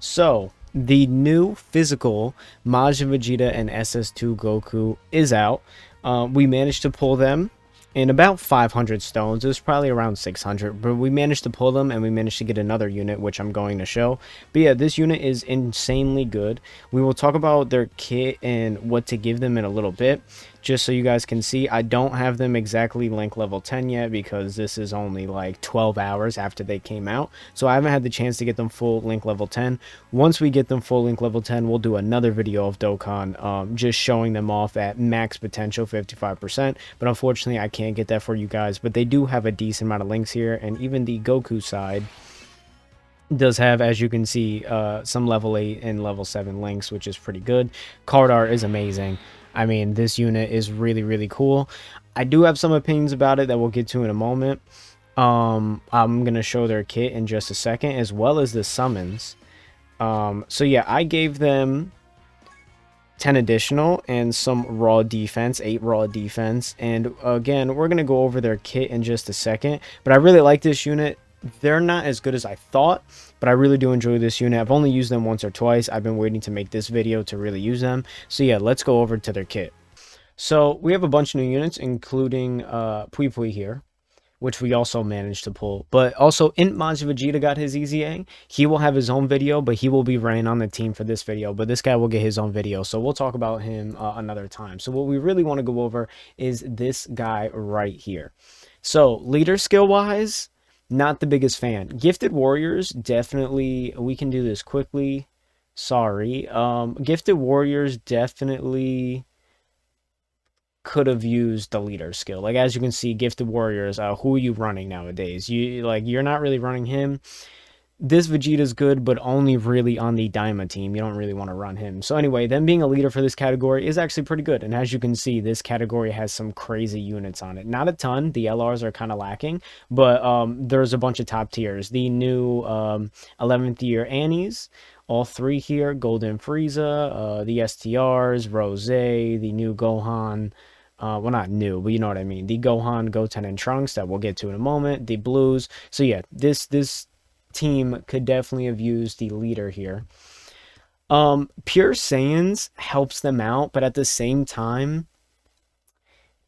So, the new physical Majin Vegeta and SS2 Goku is out. We managed to pull them in about 500 stones. It was probably around 600, but we managed to pull them and we managed to get another unit, which I'm going to show. But yeah, this unit is insanely good. We will talk about their kit and what to give them in a little bit, just so you guys can see. I don't have them exactly link level 10 yet because this is only like 12 hours after they came out, so I haven't had the chance to get them full link level 10. Once we get them full link level 10, we'll do another video of Dokkan, just showing them off at max potential 55%, but unfortunately I can't get that for you guys. But they do have a decent amount of links here, and even the Goku side does have, as you can see, some level 8 and level 7 links, which is pretty good. Card art is amazing. I mean, this unit is really cool. I do have some opinions about it that we'll get to in a moment. I'm gonna show their kit in just a second, as well as the summons. So yeah, I gave them 10 additional and some raw defense, 8 raw defense. And again, we're gonna go over their kit in just a second, but I really like this unit. They're not as good as I thought, but I really do enjoy this unit. I've only used them once or twice. I've been waiting to make this video to really use them. So yeah, let's go over to their kit. So we have a bunch of new units, including Pui Pui here, which we also managed to pull. But also, Majin Vegeta got his EZA. He will have his own video, but he will be running on the team for this video. But this guy will get his own video, so we'll talk about him another time. So what we really want to go over is this guy right here. So leader skill-wise, not the biggest fan. Gifted Warriors, definitely, we can do this quickly. Sorry. Gifted Warriors definitely could have used the leader skill. Like, as you can see, Gifted Warriors, who are you running nowadays? You're not really running him. This Vegeta's good, but only really on the Daima team. You don't really want to run him. So anyway, them being a leader for this category is actually pretty good. And as you can see, this category has some crazy units on it. Not a ton. The LRs are kind of lacking, but there's a bunch of top tiers. The new 11th year Annies, all 3 here, Golden Frieza, the STRs, Rose, the new Gohan. Well, not new, but you know what I mean. The Gohan, Goten, and Trunks that we'll get to in a moment. The Blues. So yeah, this team could definitely have used the leader here. Pure Saiyans helps them out, but at the same time,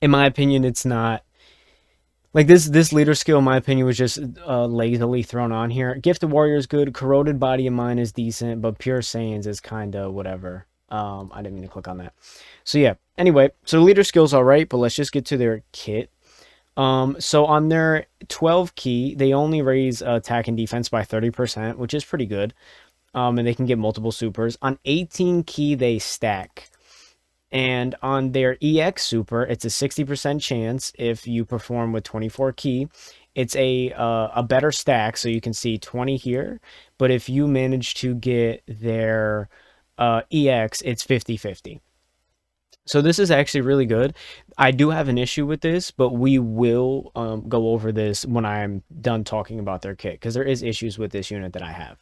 in my opinion, it's not. Like, this leader skill, in my opinion, was just lazily thrown on here. Gifted Warrior is good. Corroded Body of Mine is decent, but Pure Saiyans is kind of whatever. I didn't mean to click on that. So yeah, anyway, so leader skill's alright, but let's just get to their kit. So on their 12 key, they only raise attack and defense by 30%, which is pretty good. And they can get multiple supers. On 18 key, they stack. And on their EX super, it's a 60% chance if you perform with 24 key. It's a better stack, so you can see 20 here. But if you manage to get their EX, it's 50-50. So this is actually really good. I do have an issue with this, but we will go over this when I'm done talking about their kit, because there is issues with this unit that I have.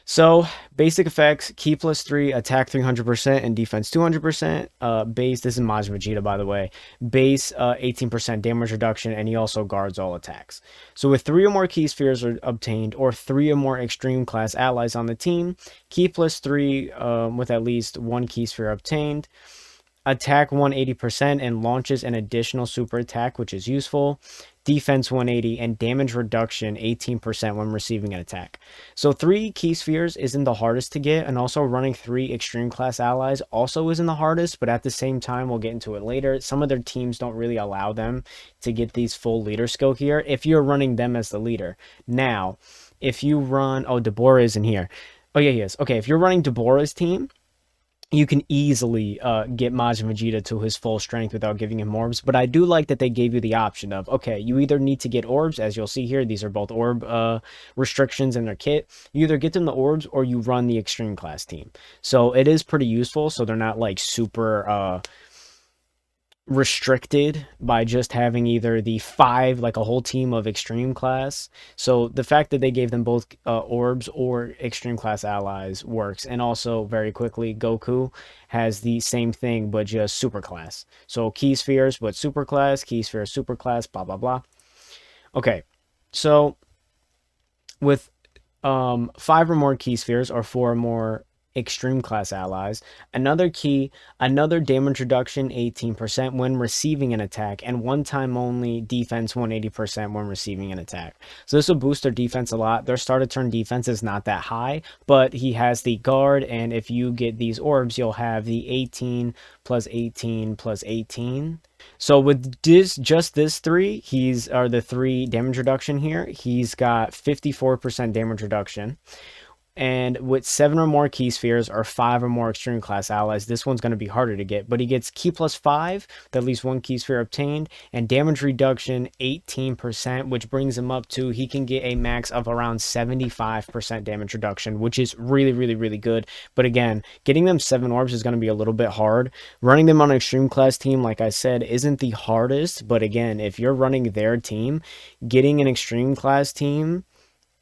So basic effects: key +3, attack 300%, and defense 200%. Base, this is Majin Vegeta, by the way. Base 18% damage reduction, and he also guards all attacks. So with 3 or more key spheres are obtained, or 3 or more extreme class allies on the team, key +3 with at least 1 key sphere obtained. Attack 180% and launches an additional super attack, which is useful. Defense 180 and damage reduction 18% when receiving an attack. So 3 key spheres isn't the hardest to get, and also running 3 extreme class allies also isn't the hardest, but at the same time, we'll get into it later, some of their teams don't really allow them to get these full leader skill here if you're running them as the leader. Now, if you run, oh, Deborah isn't here. Oh yeah, he is. Okay, if you're running Deborah's team, you can easily get Majin Vegeta to his full strength without giving him orbs. But I do like that they gave you the option of, okay, you either need to get orbs, as you'll see here. These are both orb restrictions in their kit. You either get them the orbs or you run the extreme class team. So it is pretty useful. So they're not like super restricted by just having either the 5, like a whole team of extreme class. So the fact that they gave them both orbs or extreme class allies works. And also, very quickly, Goku has the same thing but just super class. So key spheres but super class, key spheres super class, blah blah blah. Okay, so with 5 or more key spheres or 4 or more extreme class allies. Another key, another damage reduction 18% when receiving an attack, and one time only defense 180% when receiving an attack. So this will boost their defense a lot. Their start of turn defense is not that high, but he has the guard, and if you get these orbs, you'll have the 18 plus 18 plus 18. So with this, just this three, the 3 damage reduction here. He's got 54% damage reduction. And with 7 or more key spheres or 5 or more extreme class allies, this one's going to be harder to get. But he gets key plus 5, with at least 1 key sphere obtained, and damage reduction 18%, which brings him up to, he can get a max of around 75% damage reduction, which is really, really, really good. But again, getting them 7 orbs is going to be a little bit hard. Running them on an extreme class team, like I said, isn't the hardest. But again, if you're running their team, getting an extreme class team,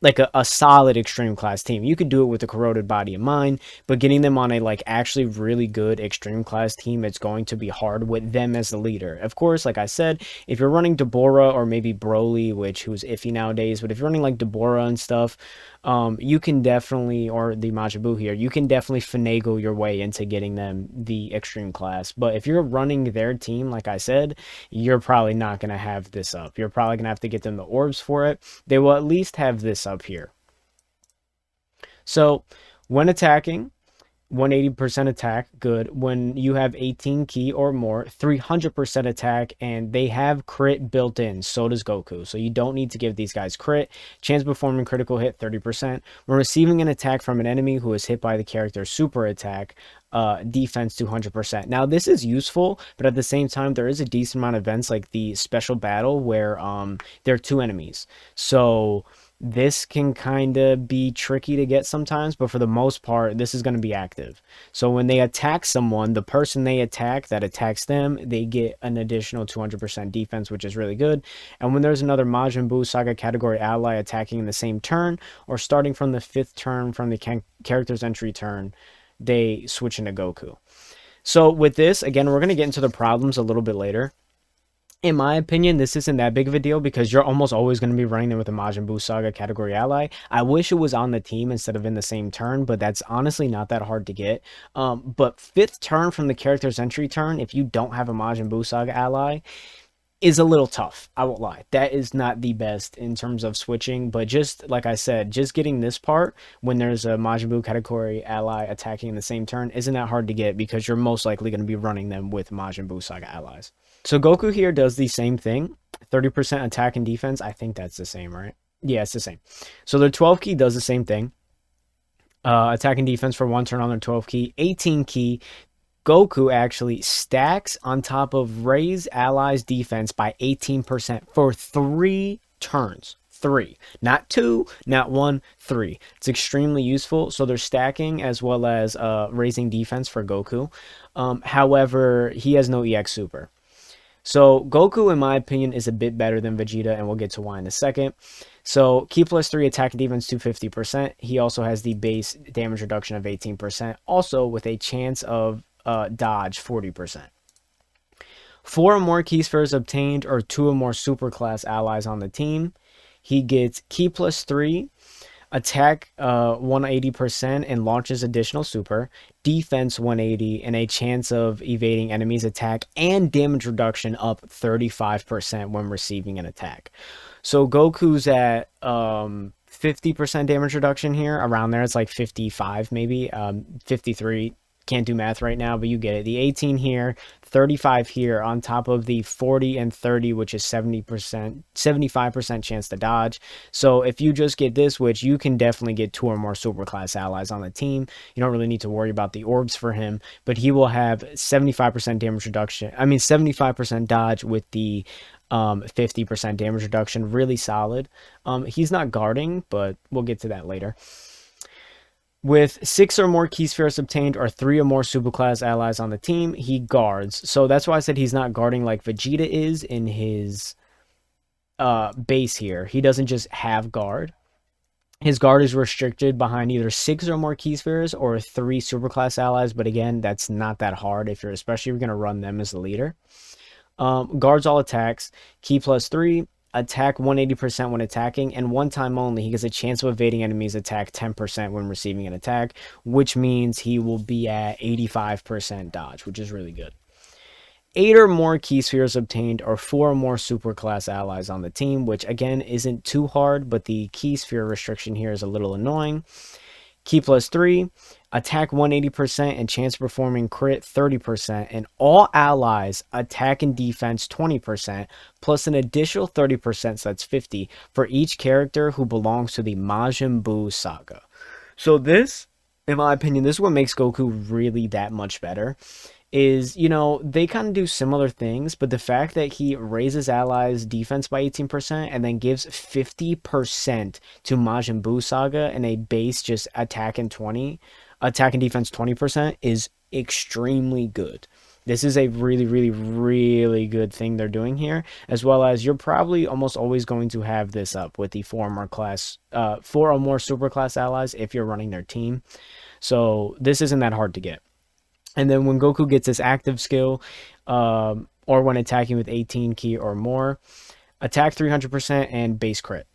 like a solid extreme class team. You could do it with a corroded body of mine, but getting them on a like actually really good extreme class team, it's going to be hard with them as the leader. Of course, like I said, if you're running Deborah or maybe Broly, who's iffy nowadays, but if you're running like Deborah and stuff, you can definitely, or the Majin Buu here, you can definitely finagle your way into getting them the extreme class. But if you're running their team, like I said, you're probably not going to have this up. You're probably going to have to get them the orbs for it. They will at least have this up here. So when attacking, 180% attack, good. When you have 18 key or more, 300% attack, and they have crit built in. So does Goku. So you don't need to give these guys crit. Chance of performing critical hit, 30%. When receiving an attack from an enemy who is hit by the character's super attack, defense 200%. Now this is useful, but at the same time, there is a decent amount of events like the special battle where there are 2 enemies. So this can kind of be tricky to get sometimes, but for the most part, this is going to be active. So when they attack someone, the person they attack that attacks them, they get an additional 200% defense, which is really good. And when there's another Majin Buu Saga category ally attacking in the same turn, or starting from the 5th turn from the character's entry turn, they switch into Goku. So with this, again, we're going to get into the problems a little bit later. In my opinion, this isn't that big of a deal because you're almost always going to be running them with a Majin Buu Saga category ally. I wish it was on the team instead of in the same turn, but that's honestly not that hard to get. But 5th turn from the character's entry turn, if you don't have a Majin Buu Saga ally, is a little tough. I won't lie. That is not the best in terms of switching, but just like I said, just getting this part when there's a Majin Buu category ally attacking in the same turn isn't that hard to get because you're most likely going to be running them with Majin Buu Saga allies. So Goku here does the same thing, 30% attack and defense. I think that's the same, right? Yeah, it's the same. So their 12 key does the same thing. Attack and defense for 1 turn on their 12 key. 18 key, Goku actually stacks on top of Ray's allies defense by 18% for 3 turns. 3, not 2, not 1, 3. It's extremely useful. So they're stacking as well as raising defense for Goku. However, he has no EX super. So Goku, in my opinion, is a bit better than Vegeta, and we'll get to why in a second. So key plus 3 attack and defense 250%. He also has the base damage reduction of 18%, also with a chance of dodge 40%. 4 or more key spheres obtained or 2 or more super class allies on the team. He gets key plus 3, attack 180% and launches additional super, defense 180, and a chance of evading enemies' attack and damage reduction up 35% when receiving an attack. So Goku's at 50% damage reduction here. Around there, it's like 55 maybe, 53. Can't do math right now, but you get it. The 18 here, 35 here, on top of the 40 and 30, which is 75% chance to dodge. So if you just get this, which you can definitely get 2 or more super class allies on the team, you don't really need to worry about the orbs for him, but he will have 75% damage reduction. I mean, 75% dodge with the 50% damage reduction. Really solid. He's not guarding, but we'll get to that later. With 6 or more key spheres obtained or 3 or more superclass allies on the team, he guards. So that's why I said he's not guarding like Vegeta is in his base here. He doesn't just have guard. His guard is restricted behind either 6 or more key spheres or 3 superclass allies. But again, that's not that hard especially if you're going to run them as the leader. Guards all attacks. Key plus 3. attack 180% when attacking, and one time only, he gets a chance of evading enemies attack 10% when receiving an attack, which means he will be at 85% dodge, which is really good. 8 or more key spheres obtained, or 4 or more superclass allies on the team, which again isn't too hard, but the key sphere restriction here is a little annoying. Key plus 3, attack 180% and chance of performing crit 30%, and all allies attack and defense 20%, plus an additional 30%, so that's 50, for each character who belongs to the Majin Buu saga. So this, in my opinion, this is what makes Goku really that much better. Is, you know, they kind of do similar things, but the fact that he raises allies defense by 18% and then gives 50% to Majin Buu saga and a base just attack and defense 20% is extremely good. This is a really, really, really good thing they're doing here, as well as you're probably almost always going to have this up with the 4 or more super class allies if you're running their team. So this isn't that hard to get. And then when Goku gets his active skill, or when attacking with 18 key or more, attack 300% and base crit.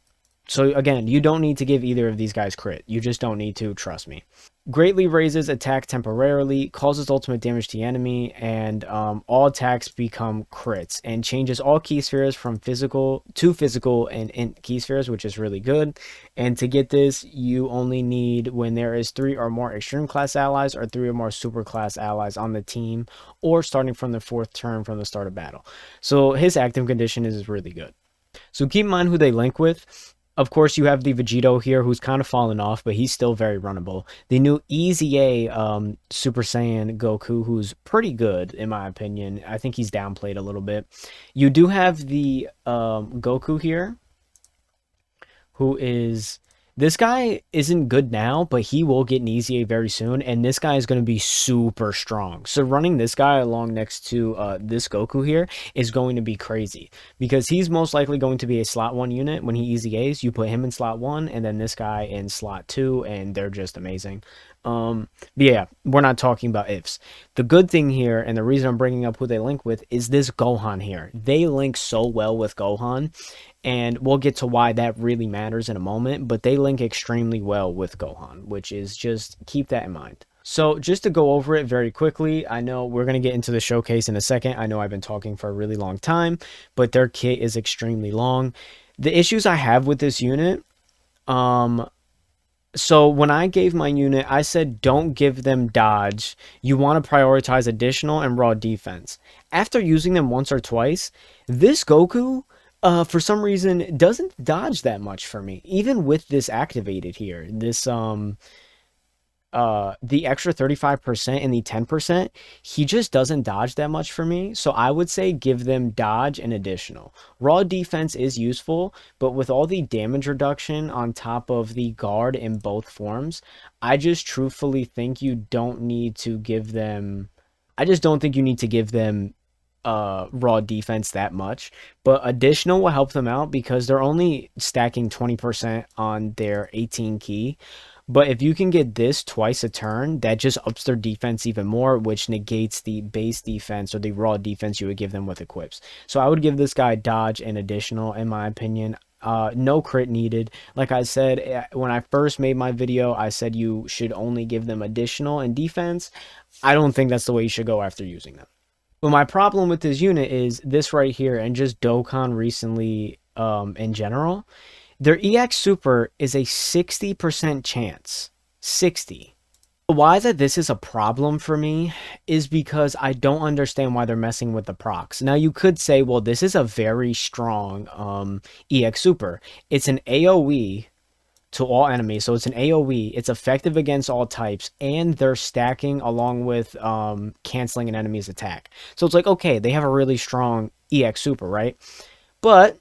So again, you don't need to give either of these guys crit. You just don't need to, trust me. Greatly raises attack temporarily, causes ultimate damage to the enemy, and all attacks become crits, and changes all key spheres from physical to physical and int key spheres, which is really good. And to get this, you only need when there is 3 or more extreme class allies or 3 or more super class allies on the team, or starting from the 4th turn from the start of battle. So his active condition is really good. So keep in mind who they link with. Of course, you have the Vegeta here, who's kind of fallen off, but he's still very runnable. The new Easy A Super Saiyan Goku, who's pretty good, in my opinion. I think he's downplayed a little bit. You do have the Goku here, who is... This guy isn't good now, but he will get an Easy A very soon, and this guy is going to be super strong. So running this guy along next to this Goku here is going to be crazy, because he's most likely going to be a slot 1 unit. When he Easy A's, you put him in slot 1, and then this guy in slot 2, and they're just amazing. But yeah, we're not talking about ifs. The good thing here, and the reason I'm bringing up who they link with, is this Gohan here. They link so well with Gohan, and we'll get to why that really matters in a moment, but they link extremely well with Gohan, which is just, keep that in mind. So just to go over it very quickly, I know we're going to get into the showcase in a second. I know I've been talking for a really long time, but their kit is extremely long. The issues I have with this unit, so when I gave my unit, I said don't give them dodge. You want to prioritize additional and raw defense. After using them once or twice, this Goku, for some reason, doesn't dodge that much for me. Even with this activated here, this the extra 35% and the 10%, he just doesn't dodge that much for me. So I would say give them dodge and additional. Raw defense is useful, but with all the damage reduction on top of the guard in both forms, I just truthfully think you don't need to give them... I just don't think you need to give them raw defense that much, but additional will help them out because they're only stacking 20% on their 18 key. But if you can get this twice a turn, that just ups their defense even more, which negates the base defense or the raw defense you would give them with equips. So I would give this guy dodge and additional, in my opinion. No crit needed. Like I said, when I first made my video, I said you should only give them additional and defense. I don't think that's the way you should go after using them. But my problem with this unit is this right here, and just Dokkan recently in general. Their EX Super is a 60% chance. 60. Why that this is a problem for me is because I don't understand why they're messing with the procs. Now you could say, well, this is a very strong EX Super. It's an AoE to all enemies, so it's an AoE. It's effective against all types, and they're stacking along with canceling an enemy's attack. So it's like, okay, they have a really strong EX Super, right? But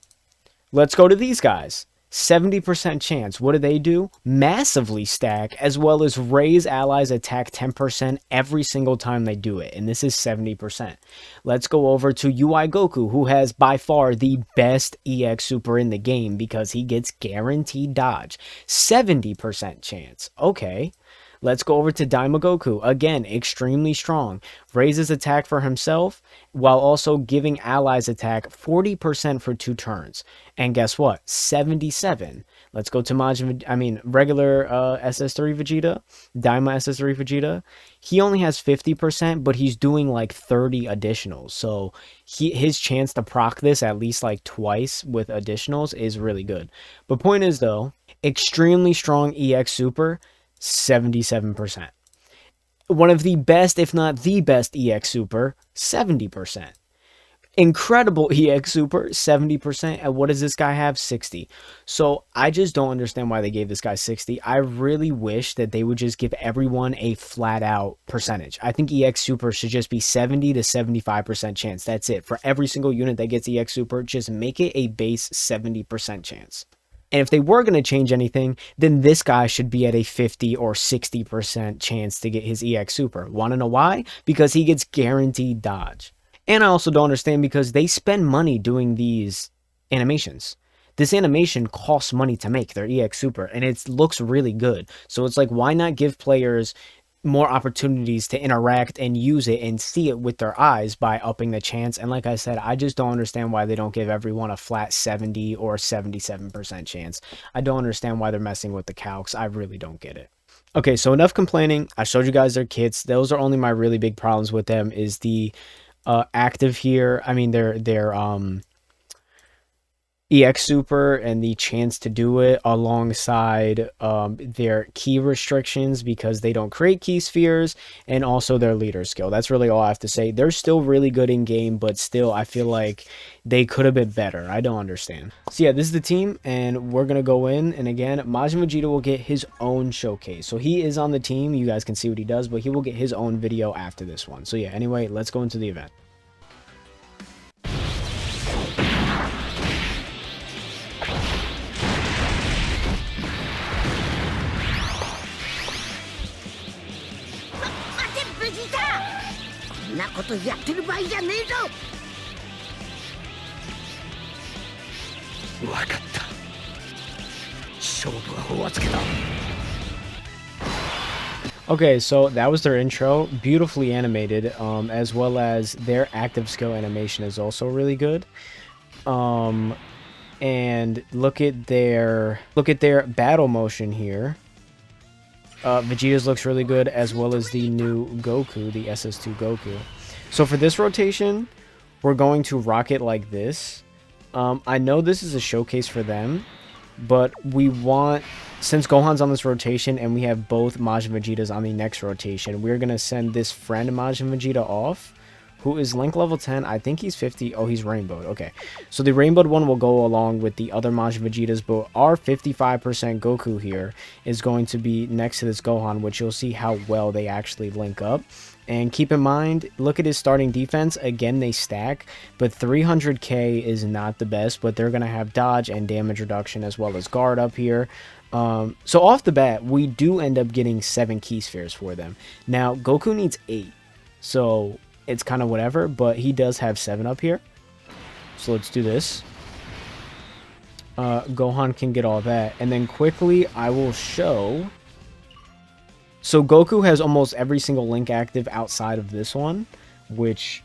let's go to these guys. 70% chance. What do? Massively stack, as well as raise allies attack 10% every single time they do it. And this is 70%. Let's go over to UI Goku, who has by far the best EX Super in the game because he gets guaranteed dodge. 70% chance. Okay. Let's go over to Daima Goku. Again, extremely strong. Raises attack for himself while also giving allies attack 40% for 2 turns. And guess what? 77. Let's go to regular SS3 Vegeta, Daima SS3 Vegeta. He only has 50%, but he's doing like 30 additionals. So his chance to proc this at least like twice with additionals is really good. But point is though, extremely strong EX Super, 77%. One of the best, if not the best EX Super, 70%. Incredible EX Super, 70%. And what does this guy have? 60. So I just don't understand why they gave this guy 60. I really wish that they would just give everyone a flat out percentage. I think EX Super should just be 70 to 75% chance. That's it. For every single unit that gets EX Super, just make it a base 70% chance. And if they were going to change anything, then this guy should be at a 50 or 60% chance to get his EX Super. Want to know why? Because he gets guaranteed dodge. And I also don't understand because they spend money doing these animations. This animation costs money to make, their EX Super, and it looks really good. So it's like, why not give players more opportunities to interact and use it and see it with their eyes by upping the chance? And like I said, I just don't understand why they don't give everyone a flat 70 or 77% chance. I don't understand why they're messing with the calcs. I really don't get it. Okay, so enough complaining. I showed you guys their kits. Those are only my really big problems with them is the active here. I mean, their EX Super and the chance to do it alongside their key restrictions because they don't create key spheres, and also their leader skill. That's really all I have to say. They're still really good in game, but still I feel like they could have been better. I don't understand. So yeah, this is the team, and we're gonna go in, and again, Majin Vegeta will get his own showcase. So he is on the team, you guys can see what he does, but he will get his own video after this one. So yeah, anyway, let's go into the event. Okay, so that was their intro, beautifully animated, as well as their active skill animation is also really good. And look at their battle motion here. Vegeta's looks really good, as well as the new Goku, the SS2 Goku. So for this rotation, we're going to rock it like this. I know this is a showcase for them, but we want, since Gohan's on this rotation and we have both Majin Vegetas on the next rotation, we're going to send this friend Majin Vegeta off, who is Link level 10. I think he's 50. Oh, he's Rainbowed. Okay. So the Rainbowed one will go along with the other Majin Vegetas, but our 55% Goku here is going to be next to this Gohan, which you'll see how well they actually link up. And keep in mind, look at his starting defense. Again, they stack, but 300k is not the best, but they're going to have dodge and damage reduction as well as guard up here. So off the bat, we do end up getting 7 key spheres for them. Now, Goku needs 8, so it's kind of whatever, but he does have 7 up here. So let's do this. Gohan can get all that. And then quickly, I will show. So Goku has almost every single link active outside of this one, which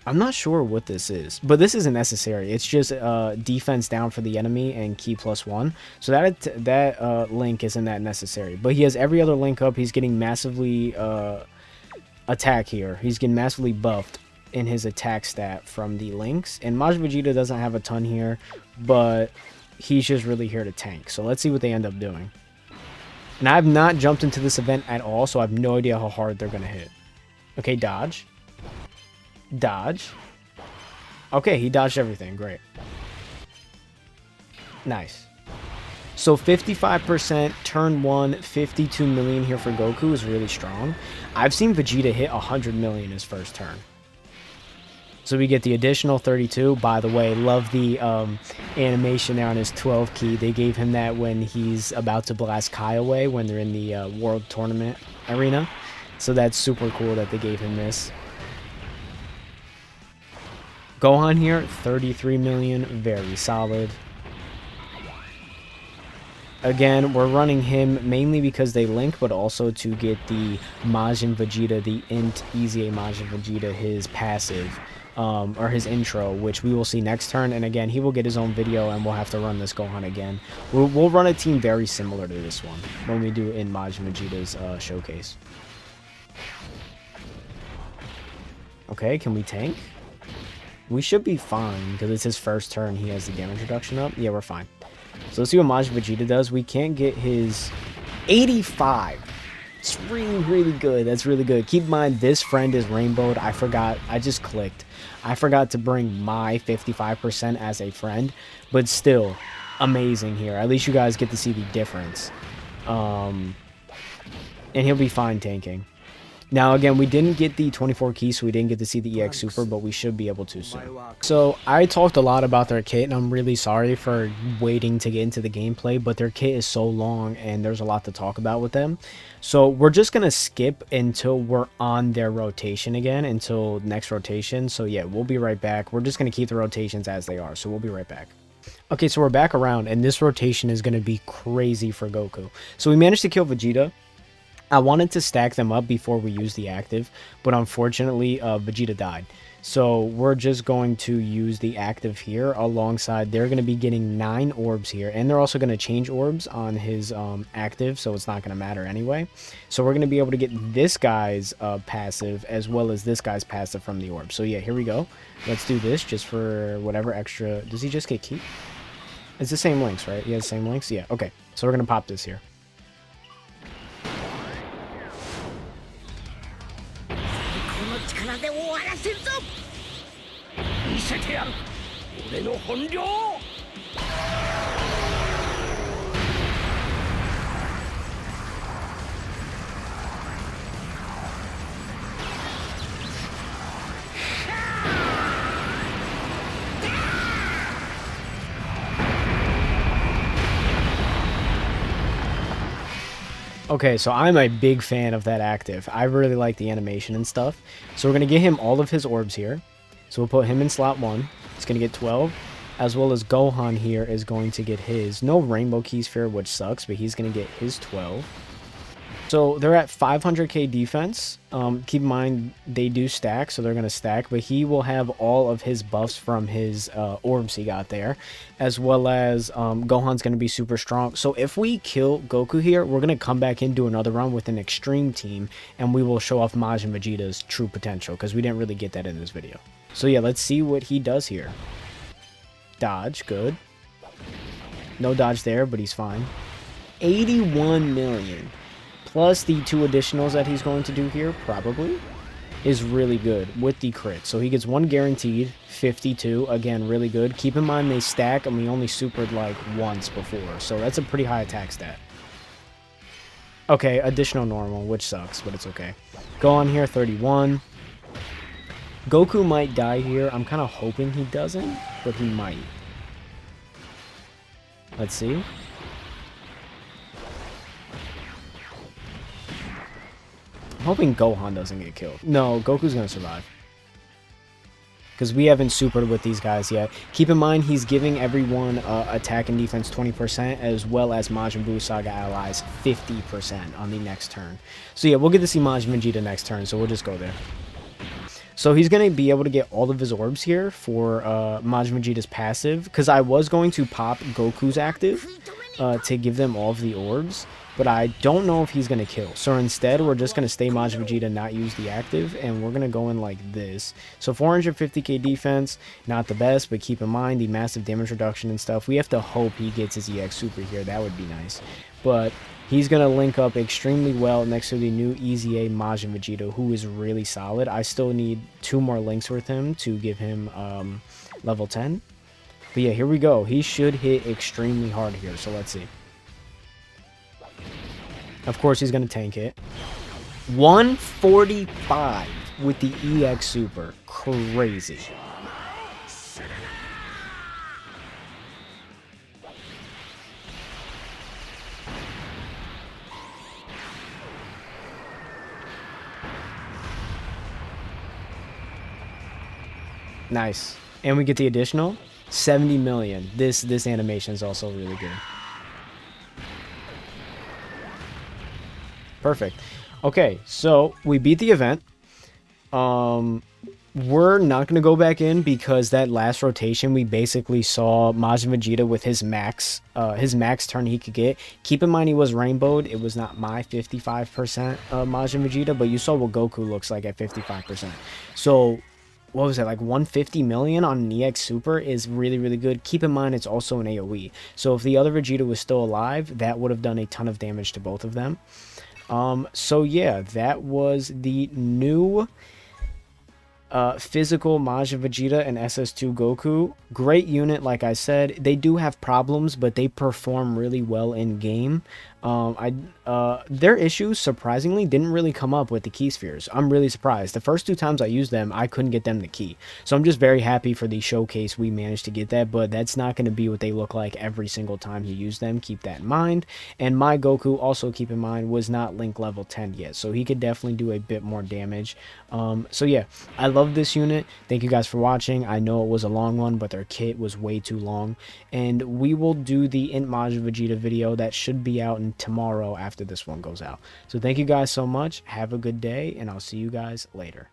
I'm not sure what this is, but this isn't necessary. It's just defense down for the enemy and key +1. So that link isn't that necessary. But he has every other link up. He's getting massively attack here. He's getting massively buffed in his attack stat from the links. And Majin Vegeta doesn't have a ton here, but he's just really here to tank. So let's see what they end up doing. And I have not jumped into this event at all, so I have no idea how hard they're going to hit. Okay, dodge. Dodge. Okay, he dodged everything. Great. Nice. So 55%, turn 1, 52 million here for Goku is really strong. I've seen Vegeta hit 100 million his first turn. So we get the additional 32. By the way, love the animation there on his 12 key. They gave him that when he's about to blast Kai away when they're in the World Tournament arena. So that's super cool that they gave him this. Gohan here, 33 million, very solid. Again, we're running him mainly because they link, but also to get the Majin Vegeta, the Int Easy Majin Vegeta, his passive, or his intro, which we will see next turn. And again, he will get his own video, and we'll have to run this Gohan again. We'll run a team very similar to this one when we do in Majin Vegeta's showcase. Okay, can we tank? We should be fine, because it's his first turn. He has the damage reduction up. Yeah, we're fine. So let's see what Majin Vegeta does. We can't get his 85. It's really, really good. That's really good. Keep in mind, this friend is rainbowed. I forgot. I just clicked. I forgot to bring my 55% as a friend. But still, amazing here. At least you guys get to see the difference. And he'll be fine tanking. Now, again, we didn't get the 24 keys, so we didn't get to see the EX Super, but we should be able to soon. So, I talked a lot about their kit, and I'm really sorry for waiting to get into the gameplay, but their kit is so long, and there's a lot to talk about with them. So, we're just going to skip until we're on their rotation again, until next rotation. So, yeah, we'll be right back. We're just going to keep the rotations as they are, so we'll be right back. Okay, so we're back around, and this rotation is going to be crazy for Goku. So, we managed to kill Vegeta. I wanted to stack them up before we use the active, but unfortunately, Vegeta died. So we're just going to use the active here alongside. They're going to be getting 9 orbs here, and they're also going to change orbs on his active, so it's not going to matter anyway. So we're going to be able to get this guy's passive as well as this guy's passive from the orb. So yeah, here we go. Let's do this just for whatever extra. Does he just get key? It's the same links, right? He has the same links? Yeah, okay. So we're going to pop this here. Okay, so I'm a big fan of that active. I really like the animation and stuff. So we're going to get him all of his orbs here. So we'll put him in slot 1. He's going to get 12. As well as Gohan here is going to get his. No Rainbow Key Sphere, which sucks, but he's going to get his 12. So they're at 500k defense. Keep in mind, they do stack, so they're going to stack. But he will have all of his buffs from his orbs he got there. As well as Gohan's going to be super strong. So if we kill Goku here, we're going to come back and do another run with an extreme team. And we will show off Majin Vegeta's true potential. Because we didn't really get that in this video. So yeah, let's see what he does here. Dodge, good. No dodge there, but he's fine. 81 million. Plus the 2 additionals that he's going to do here, probably, is really good with the crit. So he gets 1 guaranteed, 52. Again, really good. Keep in mind they stack, and we only supered like once before. So that's a pretty high attack stat. Okay, additional normal, which sucks, but it's okay. Go on here, 31. Goku might die here. I'm kind of hoping he doesn't, but he might. Let's see. I'm hoping Gohan doesn't get killed. No, Goku's going to survive. Because we haven't supered with these guys yet. Keep in mind, he's giving everyone attack and defense 20%, as well as Majin Buu Saga allies 50% on the next turn. So yeah, we'll get to see Majin Vegeta next turn, so we'll just go there. So he's going to be able to get all of his orbs here for Majin Vegeta's passive. Because I was going to pop Goku's active to give them all of the orbs. But I don't know if he's going to kill. So instead, we're just going to stay Majin Vegeta, not use the active. And we're going to go in like this. So 450k defense, not the best. But keep in mind the massive damage reduction and stuff. We have to hope he gets his EX Super here. That would be nice. But he's going to link up extremely well next to the new Easy A Majin Vegeta, who is really solid. I still need 2 more links with him to give him level 10. But yeah, here we go. He should hit extremely hard here. So let's see. Of course, he's going to tank it. 145 with the EX Super. Crazy. Nice. And we get the additional 70 million. This animation is also really good. Perfect. Okay, so we beat the event. We're not going to go back in because that last rotation we basically saw Majin Vegeta with his max turn he could get. Keep in mind he was rainbowed. It was not my 55% Majin Vegeta, but you saw what Goku looks like at 55%. So what was it, like 150 million on an EX Super is really, really good. Keep in mind it's also an AoE. So if the other Vegeta was still alive, that would have done a ton of damage to both of them. So yeah, that was the new physical Majin Vegeta and SS2 Goku. Great unit, like I said. They do have problems, but they perform really well in game. Their issues surprisingly didn't really come up with the key spheres. I'm really surprised. The first 2 times I used them, I couldn't get them the key. So I'm just very happy for the showcase we managed to get that, but that's not going to be what they look like every single time you use them. Keep that in mind. And my Goku, also keep in mind, was not Link level 10 yet, so he could definitely do a bit more damage. So yeah, I love this unit. Thank you guys for watching. I know it was a long one, but their kit was way too long. And we will do the Int Majin Vegeta video that should be out in tomorrow after this one goes out. So thank you guys so much. Have a good day, and I'll see you guys later.